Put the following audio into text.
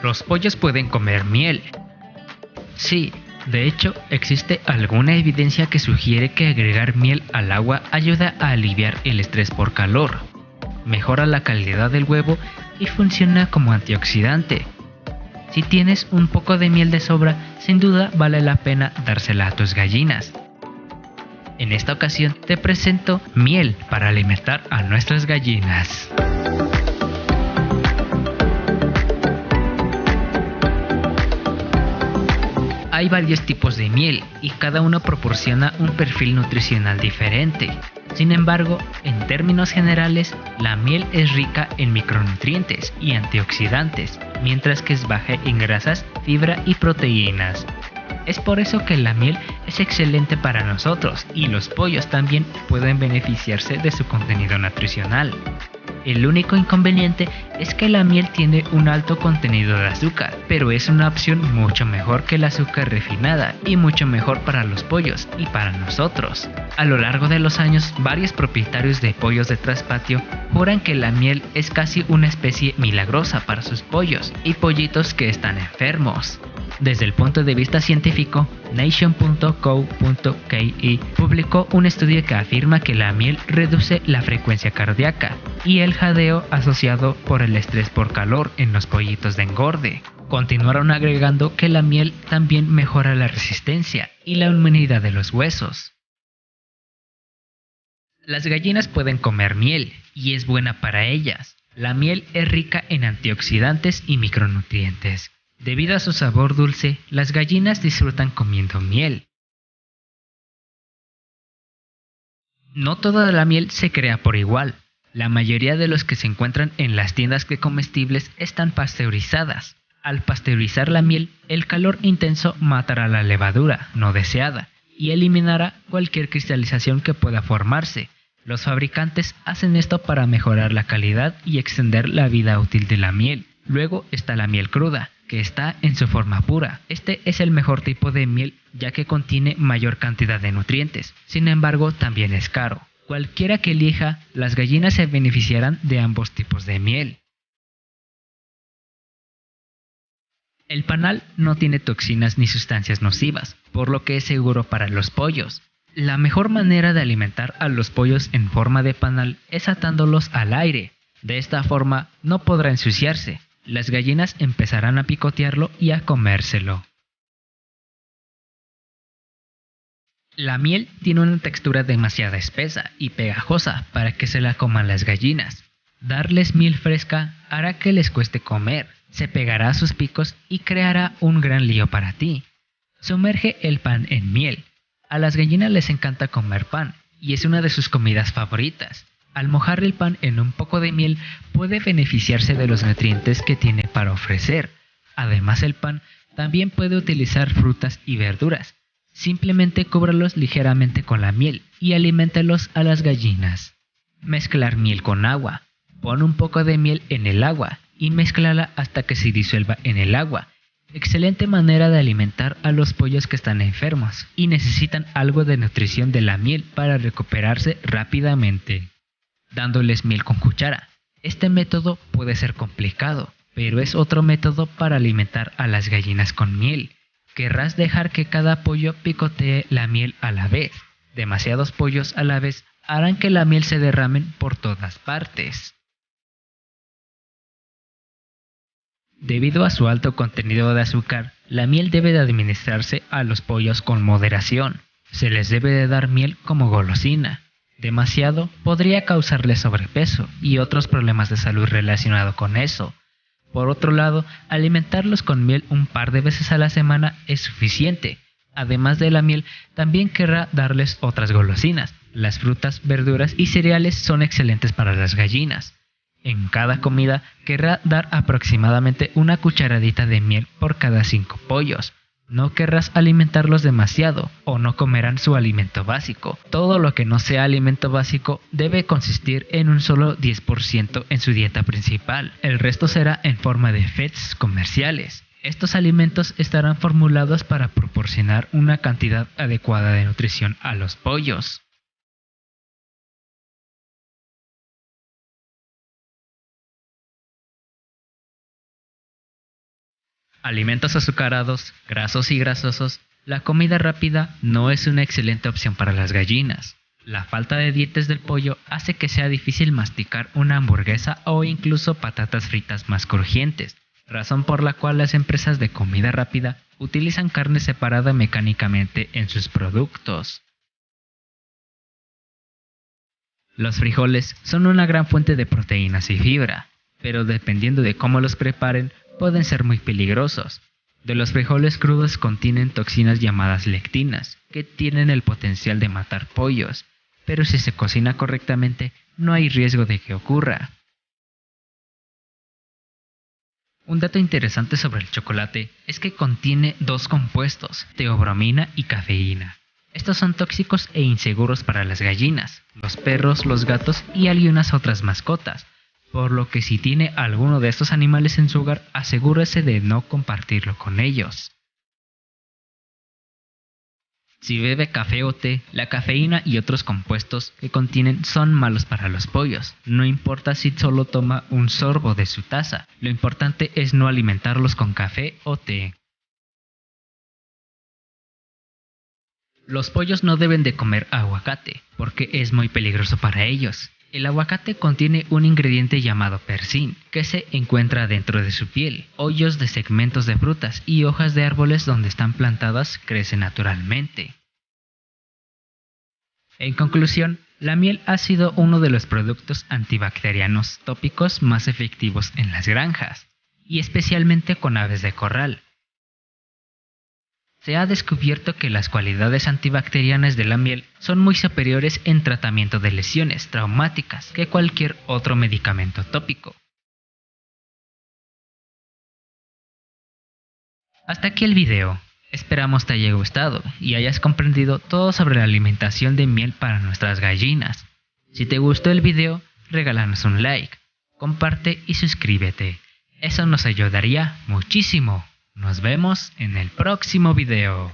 Los pollos pueden comer miel. Sí, de hecho, existe alguna evidencia que sugiere que agregar miel al agua ayuda a aliviar el estrés por calor, mejora la calidad del huevo y funciona como antioxidante. Si tienes un poco de miel de sobra, sin duda vale la pena dársela a tus gallinas. En esta ocasión te presento miel para alimentar a nuestras gallinas. Hay varios tipos de miel y cada uno proporciona un perfil nutricional diferente. Sin embargo, en términos generales, la miel es rica en micronutrientes y antioxidantes, mientras que es baja en grasas, fibra y proteínas. Es por eso que la miel es excelente para nosotros y los pollos también pueden beneficiarse de su contenido nutricional. El único inconveniente es que la miel tiene un alto contenido de azúcar, pero es una opción mucho mejor que el azúcar refinada y mucho mejor para los pollos y para nosotros. A lo largo de los años, varios propietarios de pollos de traspatio juran que la miel es casi una especie milagrosa para sus pollos y pollitos que están enfermos. Desde el punto de vista científico, Nation.co.ki publicó un estudio que afirma que la miel reduce la frecuencia cardíaca y el jadeo asociado por el estrés por calor en los pollitos de engorde. Continuaron agregando que la miel también mejora la resistencia y la inmunidad de los huesos. Las gallinas pueden comer miel y es buena para ellas. La miel es rica en antioxidantes y micronutrientes. Debido a su sabor dulce, las gallinas disfrutan comiendo miel. No toda la miel se crea por igual. La mayoría de los que se encuentran en las tiendas de comestibles están pasteurizadas. Al pasteurizar la miel, el calor intenso matará la levadura no deseada y eliminará cualquier cristalización que pueda formarse. Los fabricantes hacen esto para mejorar la calidad y extender la vida útil de la miel. Luego está la miel cruda, que está en su forma pura. Este es el mejor tipo de miel ya que contiene mayor cantidad de nutrientes. Sin embargo, también es caro. Cualquiera que elija, las gallinas se beneficiarán de ambos tipos de miel. El panal no tiene toxinas ni sustancias nocivas, por lo que es seguro para los pollos. La mejor manera de alimentar a los pollos en forma de panal es atándolos al aire. De esta forma no podrá ensuciarse. Las gallinas empezarán a picotearlo y a comérselo. La miel tiene una textura demasiado espesa y pegajosa para que se la coman las gallinas. Darles miel fresca hará que les cueste comer, se pegará a sus picos y creará un gran lío para ti. Sumerge el pan en miel. A las gallinas les encanta comer pan y es una de sus comidas favoritas. Al mojar el pan en un poco de miel puede beneficiarse de los nutrientes que tiene para ofrecer. Además, el pan también puede utilizar frutas y verduras. Simplemente cúbralos ligeramente con la miel y aliméntalos a las gallinas. Mezclar miel con agua. Pon un poco de miel en el agua y mézclala hasta que se disuelva en el agua. Excelente manera de alimentar a los pollos que están enfermos y necesitan algo de nutrición de la miel para recuperarse rápidamente. Dándoles miel con cuchara. Este método puede ser complicado, pero es otro método para alimentar a las gallinas con miel. Querrás dejar que cada pollo picotee la miel a la vez. Demasiados pollos a la vez harán que la miel se derrame por todas partes. Debido a su alto contenido de azúcar, la miel debe de administrarse a los pollos con moderación. Se les debe de dar miel como golosina. Demasiado podría causarles sobrepeso y otros problemas de salud relacionados con eso. Por otro lado, alimentarlos con miel un par de veces a la semana es suficiente. Además de la miel, también querrá darles otras golosinas. Las frutas, verduras y cereales son excelentes para las gallinas. En cada comida querrá dar aproximadamente una cucharadita de miel por cada 5 pollos. No querrás alimentarlos demasiado o no comerán su alimento básico. Todo lo que no sea alimento básico debe consistir en un solo 10% en su dieta principal. El resto será en forma de feeds comerciales. Estos alimentos estarán formulados para proporcionar una cantidad adecuada de nutrición a los pollos. Alimentos azucarados, grasos y grasosos, la comida rápida no es una excelente opción para las gallinas. La falta de dientes del pollo hace que sea difícil masticar una hamburguesa o incluso patatas fritas más crujientes, razón por la cual las empresas de comida rápida utilizan carne separada mecánicamente en sus productos. Los frijoles son una gran fuente de proteínas y fibra, pero dependiendo de cómo los preparen, pueden ser muy peligrosos. De los frijoles crudos contienen toxinas llamadas lectinas, que tienen el potencial de matar pollos, pero si se cocina correctamente, no hay riesgo de que ocurra. Un dato interesante sobre el chocolate es que contiene dos compuestos, teobromina y cafeína. Estos son tóxicos e inseguros para las gallinas, los perros, los gatos y algunas otras mascotas, por lo que si tiene alguno de estos animales en su hogar, asegúrese de no compartirlo con ellos. Si bebe café o té, la cafeína y otros compuestos que contienen son malos para los pollos. No importa si solo toma un sorbo de su taza, lo importante es no alimentarlos con café o té. Los pollos no deben de comer aguacate, porque es muy peligroso para ellos. El aguacate contiene un ingrediente llamado persin, que se encuentra dentro de su piel. Hoyos de segmentos de frutas y hojas de árboles donde están plantadas crecen naturalmente. En conclusión, la miel ha sido uno de los productos antibacterianos tópicos más efectivos en las granjas, y especialmente con aves de corral. Se ha descubierto que las cualidades antibacterianas de la miel son muy superiores en tratamiento de lesiones traumáticas que cualquier otro medicamento tópico. Hasta aquí el video. Esperamos te haya gustado y hayas comprendido todo sobre la alimentación de miel para nuestras gallinas. Si te gustó el video, regálanos un like, comparte y suscríbete. Eso nos ayudaría muchísimo. Nos vemos en el próximo video.